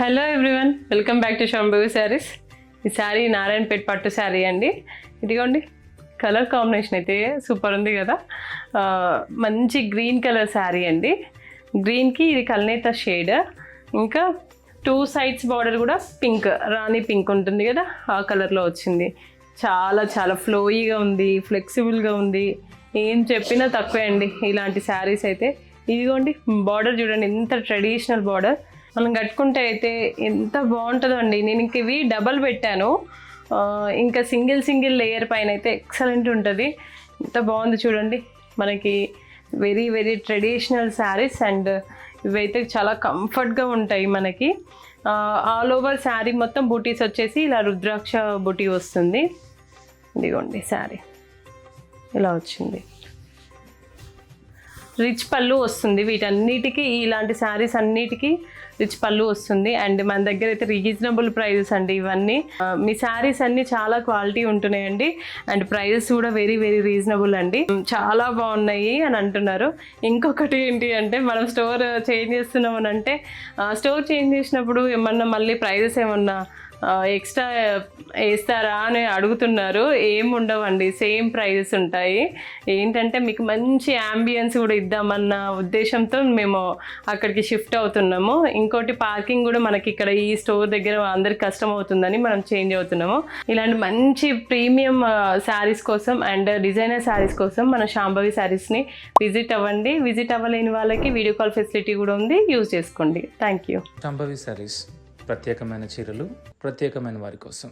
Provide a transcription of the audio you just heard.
Hello everyone, welcome back to Shambhavi saris. ఈ శారీ నారాయణపేట్ పట్టు శారీ అండి. ఇదిగోండి, కలర్ కాంబినేషన్ అయితే సూపర్ ఉంది కదా. మంచి గ్రీన్ కలర్ శారీ అండి. గ్రీన్కి ఇది కల్నేత షేడ్, ఇంకా 2 sides బార్డర్ కూడా పింక్, రాణి పింక్ ఉంటుంది కదా, ఆ కలర్లో వచ్చింది. చాలా చాలా ఫ్లోయీగా ఉంది, ఫ్లెక్సిబుల్గా ఉంది. ఏం చెప్పినా తక్కువే అండి ఇలాంటి శారీస్ అయితే. ఇదిగోండి బార్డర్ చూడండి, ఎంత ట్రెడిషనల్ బార్డర్. మనం కట్టుకుంటే అయితే ఎంత బాగుంటుందో అండి. నేను ఇంక ఇవి డబల్ పెట్టాను, ఇంకా సింగిల్ లేయర్ పైన అయితే ఎక్సలెంట్ ఉంటుంది. ఎంత బాగుంది చూడండి. మనకి very very traditional saris, and ఇవైతే చాలా కంఫర్ట్గా ఉంటాయి మనకి. ఆల్ ఓవర్ శారీ మొత్తం బూటీస్ వచ్చేసి ఇలా రుద్రాక్ష బూటీ వస్తుంది. ఇదిగోండి శారీ ఇలా వచ్చింది. రిచ్ పళ్ళు వస్తుంది వీటన్నిటికీ, ఇలాంటి శారీస్ అన్నిటికీ రిచ్ పళ్ళు వస్తుంది. అండ్ మన దగ్గర అయితే రీజనబుల్ ప్రైజెస్ అండి ఇవన్నీ. మీ శారీస్ అన్నీ చాలా క్వాలిటీ ఉంటున్నాయండి, అండ్ ప్రైజెస్ కూడా వెరీ వెరీ రీజనబుల్ అండి. చాలా బాగున్నాయి అని అంటున్నారు. ఇంకొకటి ఏంటి అంటే, మనం స్టోర్ చేంజ్ చేస్తున్నాం అని అంటే, స్టోర్ చేంజ్ చేసినప్పుడు ఏమన్నా మళ్ళీ ప్రైజెస్ ఏమన్నా ఎక్స్ట్రా వేస్తారా అని అడుగుతున్నారు. ఏముండవండి, సేమ్ ప్రైజెస్ ఉంటాయి. ఏంటంటే మీకు మంచి యాంబియన్స్ కూడా ఇద్దామన్న ఉద్దేశంతో మేము అక్కడికి షిఫ్ట్ అవుతున్నాము. ఇంకోటి పార్కింగ్ కూడా మనకి ఇక్కడ ఈ స్టోర్ దగ్గర అందరికి కష్టం అవుతుందని మనం చేంజ్ అవుతున్నాము. ఇలాంటి మంచి ప్రీమియం శారీస్ కోసం అండ్ డిజైనర్ శారీస్ కోసం మన శాంభవి శారీస్ని విజిట్ అవ్వండి. విజిట్ అవ్వలేని వాళ్ళకి వీడియో కాల్ ఫెసిలిటీ కూడా ఉంది, యూజ్ చేసుకోండి. Thank you. శాంభవి శారీస్ ప్రత్యేకమైన చీరలు ప్రత్యేకమైన వారి కోసం.